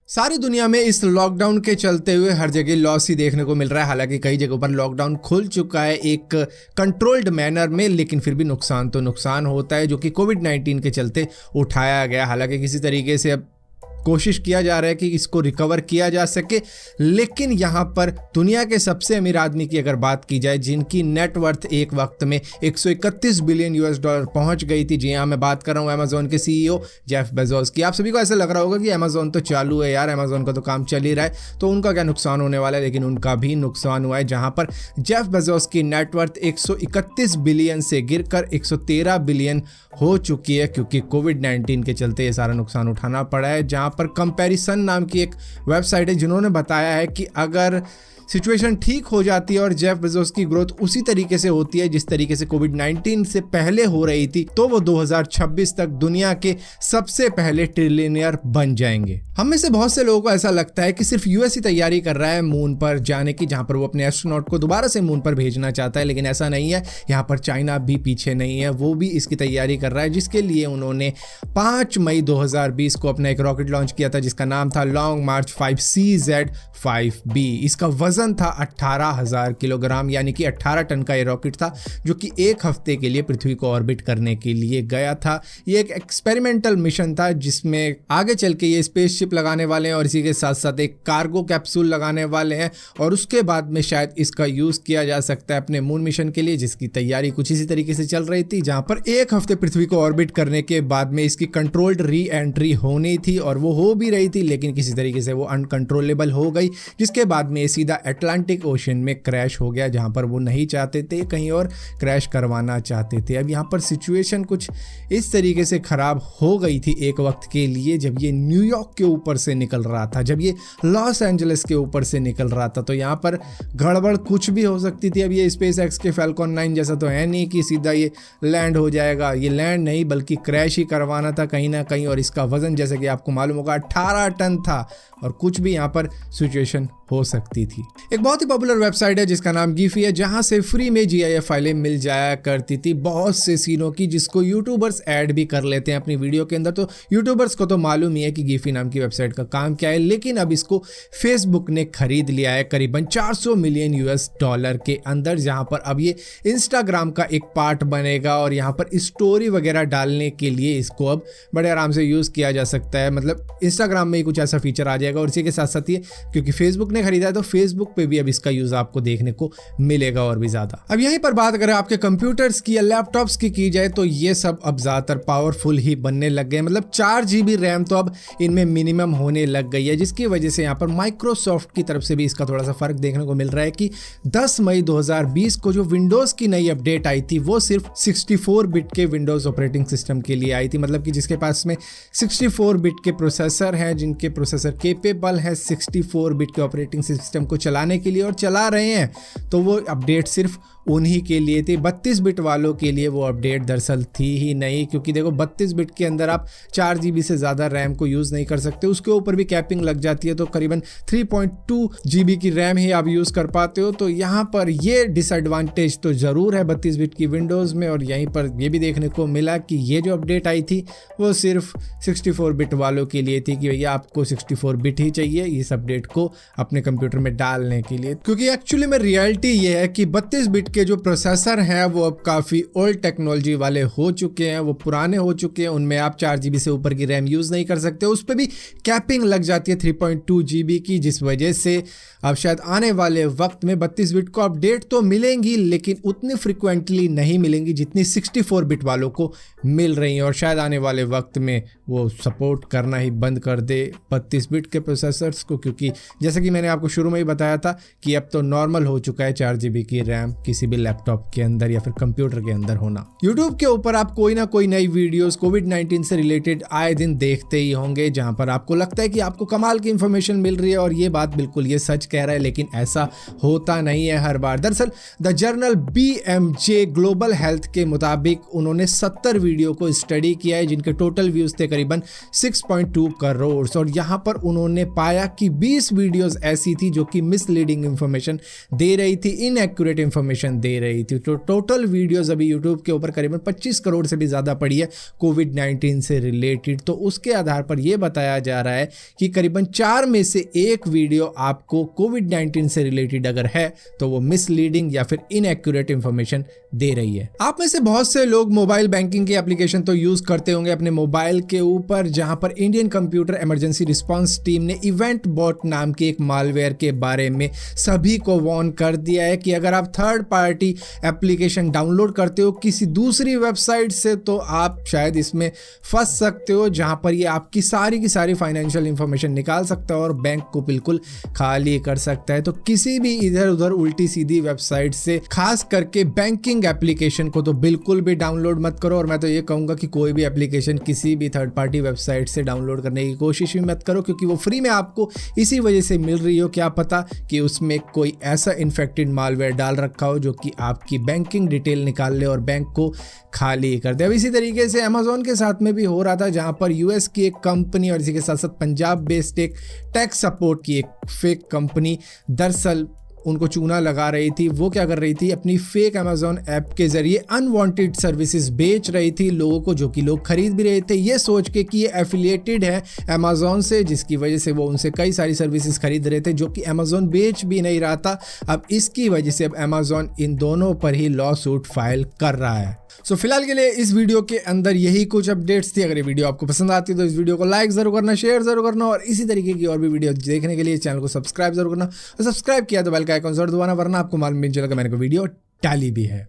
सारी दुनिया में इस लॉकडाउन के चलते हुए हर जगह लॉस ही देखने को मिल रहा है। हालांकि कई जगहों पर लॉकडाउन खुल चुका है एक कंट्रोल्ड मैनर में, लेकिन फिर भी नुकसान तो नुकसान होता है जो कि कोविड-19 के चलते उठाया गया। हालांकि किसी तरीके से अब कोशिश किया जा रहा है कि इसको रिकवर किया जा सके, लेकिन यहाँ पर दुनिया के सबसे अमीर आदमी की अगर बात की जाए, जिनकी नेटवर्थ एक वक्त में 131 बिलियन यूएस डॉलर पहुंच गई थी। जी हाँ, मैं बात कर रहा हूँ अमेजोन के सीईओ जेफ बेजोस की। आप सभी को ऐसा लग रहा होगा कि अमेजोन तो चालू है यार, अमेजोन का तो काम चल ही रहा है, तो उनका क्या नुकसान होने वाला है। लेकिन उनका भी नुकसान हुआ है, जहाँ पर जेफ बेजोस की नेटवर्थ 131 बिलियन से गिरकर 113 बिलियन हो चुकी है, क्योंकि कोविड-19 के चलते ये सारा नुकसान उठाना पड़ा है। जहाँ पर कंपैरिसन नाम की एक वेबसाइट है, जिन्होंने बताया है कि अगर सिचुएशन ठीक हो जाती है और जेफ बेजोस की ग्रोथ उसी तरीके से होती है जिस तरीके से कोविड-19 से पहले हो रही थी, तो वो 2026 तक दुनिया के सबसे पहले ट्रिलियनियर बन जाएंगे। हम में से बहुत से लोगों को ऐसा लगता है कि सिर्फ यूएस ही तैयारी कर रहा है मून पर जाने की, जहां पर वो अपने एस्ट्रोनॉट को दोबारा से मून पर भेजना चाहता है, लेकिन ऐसा नहीं है। यहाँ पर चाइना भी पीछे नहीं है, वो भी इसकी तैयारी कर रहा है, जिसके लिए उन्होंने 5 मई 2020 को अपना एक रॉकेट लॉन्च किया था, जिसका नाम था लॉन्ग मार्च 5CZ-5B। इसका वजन था 18,000 किलोग्राम, यानी कि 18 टन का ये रॉकेट था, जो कि एक हफ्ते के लिए पृथ्वी को ऑर्बिट करने के लिए गया था। ये एक एक्सपेरिमेंटल मिशन था, जिसमें आगे चल के ये स्पेसशिप लगाने वाले हैं और इसी के साथ साथ एक कार्गो कैप्सूल लगाने वाले हैं, और उसके बाद में शायद इसका यूज किया जा सकता है अपने मून मिशन के लिए, जिसकी तैयारी कुछ इसी तरीके से चल रही थी। जहां पर एक हफ्ते पृथ्वी को ऑर्बिट करने के बाद में इसकी कंट्रोल्ड री एंट्री होनी थी, और वो हो भी रही थी, लेकिन किसी तरीके से वो अनकंट्रोलेबल हो गई, जिसके बाद में सीधा अटलांटिक ओशन में क्रैश हो गया, जहां पर वो नहीं चाहते थे, कहीं और क्रैश करवाना चाहते थे। अब यहां पर सिचुएशन कुछ इस तरीके से खराब हो गई थी एक वक्त के लिए, जब ये न्यूयॉर्क के ऊपर से निकल रहा था, जब ये लॉस एंजलिस के ऊपर से निकल रहा था, तो यहां पर गड़बड़ कुछ भी हो सकती थी। अब ये स्पेस एक्स के फैल्कॉन 9 जैसा तो है नहीं कि सीधा ये लैंड हो जाएगा, ये लैंड नहीं बल्कि क्रैश ही करवाना था कहीं ना कहीं, और इसका वजन जैसे कि आपको मालूम होगा 18 टन था, और कुछ भी यहाँ पर सिचुएशन हो सकती थी। एक बहुत ही पॉपुलर वेबसाइट है जिसका नाम गिफी है, जहां से फ्री में GIF फाइलें मिल जाया करती थी बहुत से सीनों की, जिसको यूट्यूबर्स ऐड भी कर लेते हैं अपनी वीडियो के अंदर। तो यूट्यूबर्स को तो मालूम ही है कि गिफी नाम की वेबसाइट का काम क्या है, लेकिन अब इसको फेसबुक ने खरीद लिया है करीबन 400 मिलियन यूएस डॉलर के अंदर, जहां पर अब ये इंस्टाग्राम का एक पार्ट बनेगा, और यहाँ पर स्टोरी वगैरह डालने के लिए इसको अब बड़े आराम से यूज किया जा सकता है। मतलब इंस्टाग्राम में ही कुछ ऐसा फीचर आ जाएगा, और इसी के साथ साथ ये क्योंकि फेसबुक ने खरीदा है, तो फेसबुक पे भी अब इसका यूज आपको देखने को मिलेगा और भी ज्यादा। अब यहीं पर बात करें आपके कंप्यूटर्स की या लैपटॉप्स की जाए, तो ये सब अब ज्यादातर पावरफुल ही बनने लग गए। मतलब 4 GB रैम तो अब इनमें मिनिमम होने लग गई है, जिसकी वजह से यहाँ पर माइक्रोसॉफ्ट की तरफ से भी इसका थोड़ा सा फर्क देखने को मिल रहा है कि 10 मई 2020 को जो विंडोज की नई अपडेट आई थी, वो सिर्फ 64 बिट के विंडोज ऑपरेटिंग सिस्टम के लिए आई थी। मतलब कि जिसके पास में 64 बिट के प्रोसेसर हैं, जिनके प्रोसेसर केपेबल है 64 बिट के ऑपरेटिंग सिस्टम को चलाने के लिए और चला रहे हैं, तो वो अपडेट सिर्फ उन्हीं के लिए थी। 32 बिट वालों के लिए वो अपडेट दरअसल थी ही नहीं, क्योंकि देखो 32 बिट के अंदर आप 4 GB से ज़्यादा रैम को यूज़ नहीं कर सकते, उसके ऊपर भी कैपिंग लग जाती है, तो करीबन 3.2 GB की रैम ही आप यूज़ कर पाते हो। तो यहाँ पर ये डिसएडवांटेज तो ज़रूर है 32 बिट की विंडोज़ में। और यहीं पर ये भी देखने को मिला कि ये जो अपडेट आई थी वो सिर्फ 64 बिट वालों के लिए थी, कि भैया आपको 64 बिट ही चाहिए इस अपडेट को अपने कंप्यूटर में डालने के लिए। क्योंकि एक्चुअली में रियलिटी ये है कि 32 बिट के जो प्रोसेसर हैं वो अब काफ़ी ओल्ड टेक्नोलॉजी वाले हो चुके हैं, वो पुराने हो चुके हैं, उनमें आप 4 GB से ऊपर की रैम यूज़ नहीं कर सकते। उस पर भी कैपिंग लग जाती है 3.2 GB की, जिस वजह से अब शायद आने वाले वक्त में 32 बिट को अपडेट तो मिलेंगी, लेकिन उतनी फ्रिक्वेंटली नहीं मिलेंगी जितनी 64 बिट वालों को मिल रही हैं। और शायद आने वाले वक्त में वो सपोर्ट करना ही बंद कर दे 32 बिट के प्रोसेसर्स को, क्योंकि जैसे कि मैंने आपको शुरू में ही बताया था कि अब तो नॉर्मल हो चुका है 4 GB की रैम किसी भी लैपटॉप के अंदर या फिर कंप्यूटर के अंदर होना। यूट्यूब के ऊपर आप कोई ना कोई नई वीडियोस कोविड-19 से रिलेटेड आए दिन देखते ही होंगे, जहां पर आपको लगता है कि आपको कमाल की इंफॉर्मेशन मिल रही है, और ये बात बिल्कुल ये सच कह रहा है, लेकिन ऐसा होता नहीं है हर बार। दरअसल the journal BMJ global health के मुताबिक उन्होंने 70 वीडियो को स्टडी किया है, जिनके टोटल व्यूज थे करीबन 6.2 करोड़, और यहां पर उन्होंने पाया कि 20 वीडियोस ऐसी थी जो कि मिसलीडिंग इंफॉर्मेशन दे रही थी, इनएक्यूरेट इंफॉर्मेशन इन्फॉर्मेशन दे रही थी। तो टोटल वीडियोस अभी यूट्यूब के ऊपर करीबन 25 करोड़ से भी ज़्यादा पड़ी है कोविड-19 से रिलेटेड। तो उसके आधार पर यह बताया जा रहा है कि करीबन 4 में से 1 वीडियो आपको कोविड-19 से रिलेटेड अगर है तो वो मिसलीडिंग या फिर इनएक्यूरेट इंफॉर्मेशन दे रही है। आप में से बहुत से लोग मोबाइल बैंकिंग की एप्लीकेशन तो यूज करते होंगे अपने मोबाइल के ऊपर, जहां पर Indian computer emergency response team ने इवेंट बॉट नाम के एक मालवेयर के बारे में सभी को वार्न कर दिया है कि अगर आप थर्ड पार्टी एप्लीकेशन डाउनलोड करते हो किसी दूसरी वेबसाइट से तो आप शायद इसमें फंस सकते हो, जहां पर ये आपकी सारी की सारी फाइनेंशियल इंफॉर्मेशन निकाल सकता है और बैंक को बिल्कुल खाली कर सकता है। तो किसी भी इधर उधर उल्टी सीधी वेबसाइट से, खास करके बैंकिंग एप्लीकेशन को तो बिल्कुल भी डाउनलोड मत करो। और मैं तो ये कहूंगा कि कोई भी एप्लीकेशन किसी भी थर्ड पार्टी वेबसाइट से डाउनलोड करने की कोशिश भी मत करो, क्योंकि वो फ्री में आपको इसी वजह से मिल रही हो, क्या पता कि उसमें कोई ऐसा इन्फेक्टेड मालवेयर डाल रखा हो जो कि आपकी बैंकिंग डिटेल निकाल ले और बैंक को खाली कर दे। अब इसी तरीके से अमेजोन के साथ में भी हो रहा था, जहां पर यूएस की एक कंपनी और इसी के साथ साथ पंजाब बेस्ड एक टेक सपोर्ट की एक फेक कंपनी दरअसल उनको चूना लगा रही थी। वो क्या कर रही थी, अपनी फेक अमेजोन ऐप के जरिए अनवांटेड सर्विसेज बेच रही थी लोगों को, जो कि लोग खरीद भी रहे थे ये सोच के कि ये एफिलिएटेड है अमेजोन से, जिसकी वजह से वो उनसे कई सारी सर्विसेज खरीद रहे थे जो कि अमेजोन बेच भी नहीं रहा था। अब इसकी वजह से अब अमेजोन इन दोनों पर ही लॉ सूट फाइल कर रहा है। सो फिलहाल के लिए इस वीडियो के अंदर यही कुछ अपडेट्स थी। अगर ये वीडियो आपको पसंद आती है तो इस वीडियो को लाइक जरूर करना, शेयर जरूर करना और इसी तरीके की और भी वीडियो देखने के लिए चैनल को सब्सक्राइब जरूर करना। और सब्सक्राइब किया तो बेल का आइकन जरूर दबाना, वरना आपको मालूम नहीं चलेगा मैंने कोई वीडियो डाली भी है।